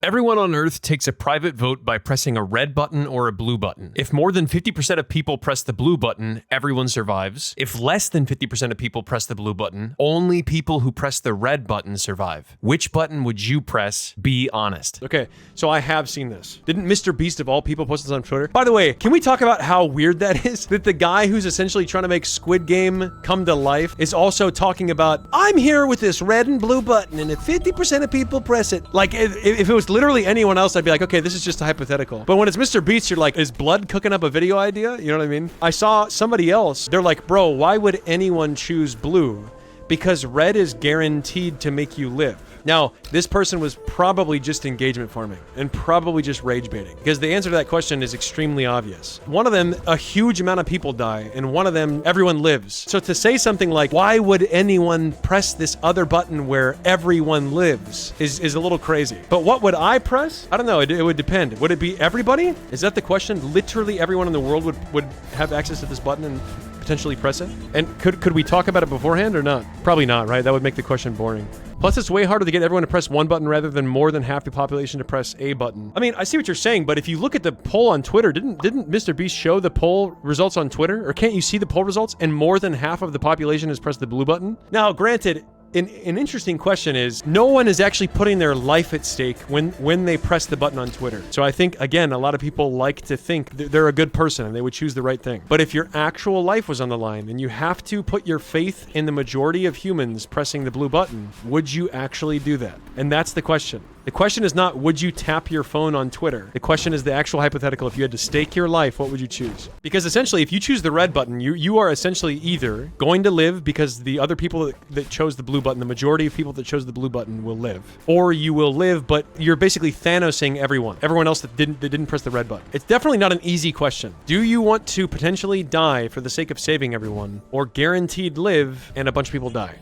Everyone on Earth takes a private vote by pressing a red button or a blue button. If more than 50% of people press the blue button, everyone survives. If less than 50% of people press the blue button, only people who press the red button survive. Which button would you press? Be honest. Okay, so I have seen this. Didn't Mr. Beast of all people post this on Twitter? By the way, can we talk about how weird that is? That the guy who's essentially trying to make Squid Game come to life is also talking about, I'm here with this red and blue button, and if 50% of people press it, like if it was literally anyone else, I'd be like, okay, this is just a hypothetical. But when it's Mr. Beast, you're like, is blood cooking up a video idea? You know what I mean? I saw somebody else, they're like, bro, why would anyone choose blue? Because red is guaranteed to make you live. Now, this person was probably just engagement farming and probably just rage baiting, because the answer to that question is extremely obvious. One of them, a huge amount of people die, and one of them, everyone lives. So to say something like, why would anyone press this other button where everyone lives is a little crazy. But what would I press? I don't know, it would depend. Would it be everybody? Is that the question? Literally everyone in the world would have access to this button and potentially press it? And could we talk about it beforehand or not? Probably not, right? That would make the question boring. Plus, it's way harder to get everyone to press one button rather than more than half the population to press a button. I mean, I see what you're saying, but if you look at the poll on Twitter, didn't Mr. Beast show the poll results on Twitter? Or can't you see the poll results and more than half of the population has pressed the blue button? Now, granted, an interesting question is, no one is actually putting their life at stake when they press the button on Twitter. So I think, again, a lot of people like to think they're a good person and they would choose the right thing. But if your actual life was on the line and you have to put your faith in the majority of humans pressing the blue button, would you actually do that? And that's the question. The question is not, would you tap your phone on Twitter? The question is the actual hypothetical. If you had to stake your life, what would you choose? Because essentially, if you choose the red button, you are essentially either going to live because the other people that chose the blue button, the majority of people that chose the blue button will live. Or you will live, but you're basically Thanosing everyone else that didn't press the red button. It's definitely not an easy question. Do you want to potentially die for the sake of saving everyone, or guaranteed live and a bunch of people die?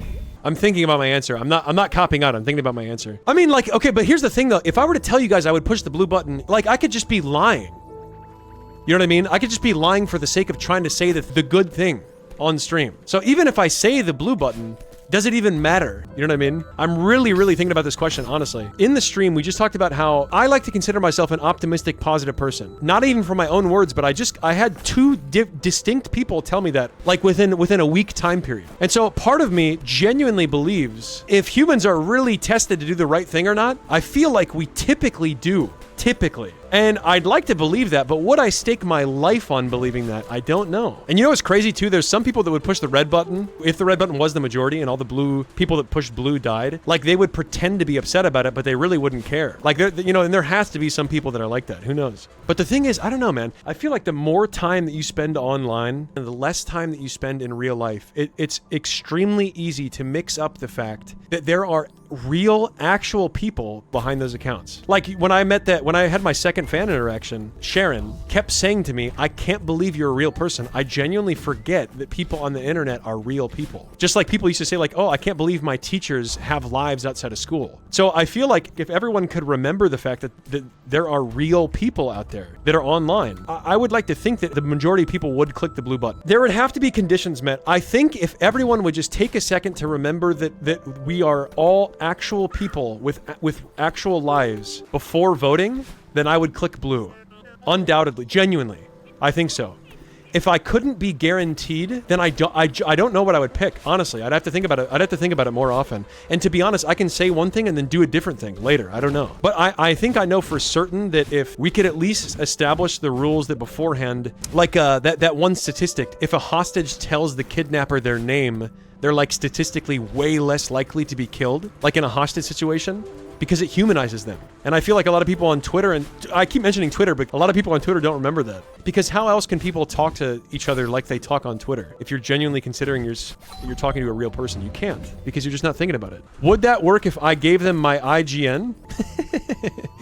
I'm thinking about my answer. I'm not copping out. I'm thinking about my answer. I mean, like, okay, but here's the thing though. If I were to tell you guys I would push the blue button, like, I could just be lying. You know what I mean? I could just be lying for the sake of trying to say the good thing on stream. So even if I say the blue button, does it even matter? You know what I mean? I'm really thinking about this question, honestly. In the stream, we just talked about how I like to consider myself an optimistic, positive person. Not even from my own words, but I had two distinct people tell me that, like within a week time period. And so part of me genuinely believes if humans are really tested to do the right thing or not, I feel like we typically do. Typically. And I'd like to believe that, but would I stake my life on believing that? I don't know. And you know what's crazy too? There's some people that would push the red button if the red button was the majority and all the blue people that pushed blue died. Like, they would pretend to be upset about it, but they really wouldn't care. Like, you know, and there has to be some people that are like that. Who knows? But the thing is, I don't know, man. I feel like the more time that you spend online and the less time that you spend in real life, it's extremely easy to mix up the fact that there are real, actual people behind those accounts. Like, when I had my second fan interaction, Sharon kept saying to me, I can't believe you're a real person. I genuinely forget that people on the internet are real people. Just like people used to say, like, oh, I can't believe my teachers have lives outside of school. So I feel like if everyone could remember the fact that there are real people out there that are online, I would like to think that the majority of people would click the blue button. There would have to be conditions met. I think if everyone would just take a second to remember that we are all actual people with actual lives before voting, then I would click blue. Undoubtedly, genuinely. I think so. If I couldn't be guaranteed, then I don't know what I would pick, honestly. I'd have to think about it. I'd have to think about it more often. And to be honest, I can say one thing and then do a different thing later. I don't know. But I think I know for certain that if we could at least establish the rules that beforehand, like that one statistic, if a hostage tells the kidnapper their name, they're like statistically way less likely to be killed, like in a hostage situation, because it humanizes them. And I feel like a lot of people on Twitter, and I keep mentioning Twitter, but a lot of people on Twitter don't remember that. Because how else can people talk to each other like they talk on Twitter? If you're genuinely considering you're talking to a real person, you can't, because you're just not thinking about it. Would that work if I gave them my IGN?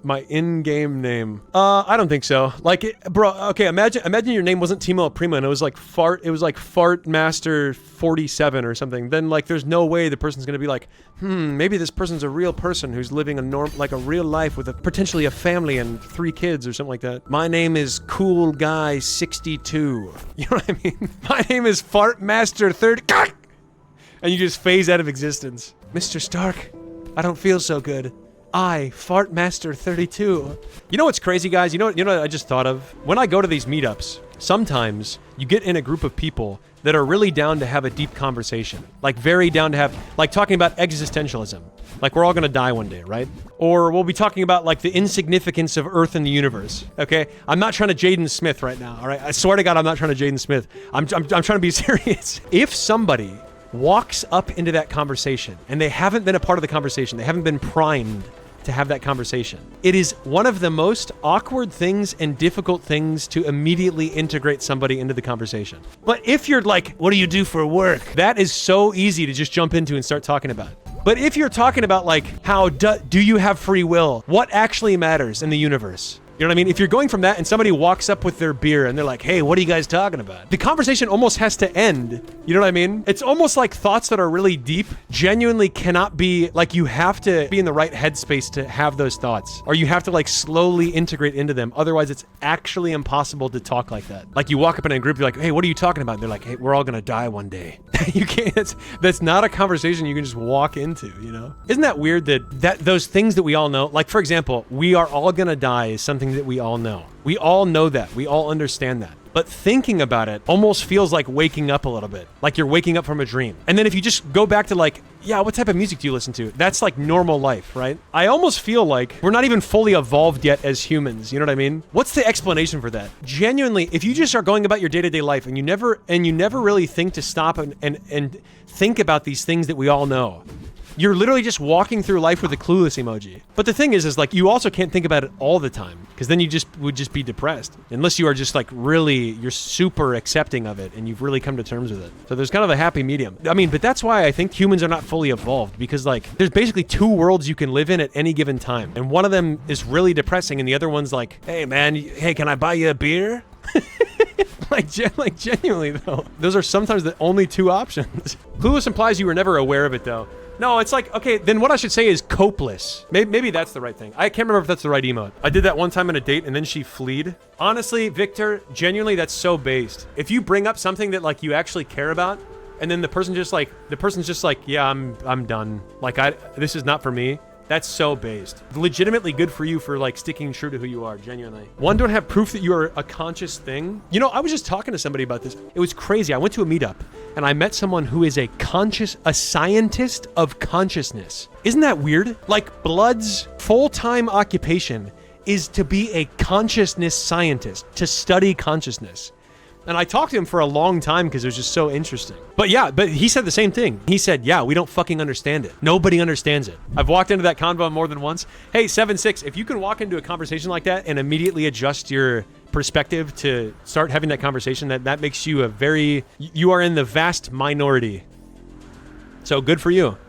My in-game name. I don't think so. Like, bro, okay, imagine your name wasn't Timo Prima and it was like Fart Master 47 or something. Then, like, there's no way the person's gonna be like, maybe this person's a real person who's living a real life with potentially a family and 3 kids or something like that. My name is Cool Guy 62. You know what I mean? My name is Fart Master 30. And you just phase out of existence. Mr. Stark, I don't feel so good. I, Fartmaster32. You know what's crazy, guys? You know what I just thought of? When I go to these meetups, sometimes you get in a group of people that are really down to have a deep conversation. Like very down to have, like talking about existentialism. Like we're all gonna die one day, right? Or we'll be talking about like the insignificance of Earth and the universe, okay? I'm not trying to Jaden Smith right now, all right? I swear to God, I'm not trying to Jaden Smith. I'm trying to be serious. If somebody walks up into that conversation and they haven't been a part of the conversation, they haven't been primed to have that conversation, it is one of the most awkward things and difficult things to immediately integrate somebody into the conversation. But if you're like, what do you do for work? That is so easy to just jump into and start talking about. But if you're talking about like, how do you have free will? What actually matters in the universe? You know what I mean? If you're going from that and somebody walks up with their beer and they're like, hey, what are you guys talking about? The conversation almost has to end. You know what I mean? It's almost like thoughts that are really deep genuinely cannot be, like you have to be in the right headspace to have those thoughts. Or you have to like slowly integrate into them. Otherwise, it's actually impossible to talk like that. Like you walk up in a group, you're like, hey, what are you talking about? And they're like, hey, we're all gonna die one day. You can't, that's not a conversation you can just walk into, you know? Isn't that weird that those things that we all know, like for example, we are all gonna die is something that we all know. We all know that. We all understand that. But thinking about it almost feels like waking up a little bit. Like you're waking up from a dream. And then if you just go back to like, yeah, what type of music do you listen to? That's like normal life, right? I almost feel like we're not even fully evolved yet as humans. You know what I mean? What's the explanation for that? Genuinely, if you just are going about your day-to-day life and you never really think to stop and think about these things that we all know, you're literally just walking through life with a clueless emoji. But the thing is like you also can't think about it all the time because then you would just be depressed. Unless you are just like really, you're super accepting of it and you've really come to terms with it. So there's kind of a happy medium. I mean, but that's why I think humans are not fully evolved because like there's basically two worlds you can live in at any given time. And one of them is really depressing and the other one's like, hey man, hey, can I buy you a beer? Like genuinely though, those are sometimes the only two options. Clueless implies you were never aware of it though. No, it's like, okay, then what I should say is copeless. Maybe that's the right thing. I can't remember if that's the right emote. I did that one time on a date and then she fleed. Honestly, Victor, genuinely, that's so based. If you bring up something that like you actually care about and then the person's just like, yeah, I'm done. Like this is not for me. That's so based. Legitimately good for you for like sticking true to who you are, genuinely. One, don't have proof that you are a conscious thing. You know, I was just talking to somebody about this. It was crazy. I went to a meetup and I met someone who is a scientist of consciousness. Isn't that weird? Like Blood's full-time occupation is to be a consciousness scientist, to study consciousness. And I talked to him for a long time because it was just so interesting. But yeah, but he said the same thing. He said, yeah, we don't fucking understand it. Nobody understands it. I've walked into that convo more than once. Hey, 7-6, if you can walk into a conversation like that and immediately adjust your perspective to start having that conversation, that makes you you are in the vast minority. So good for you.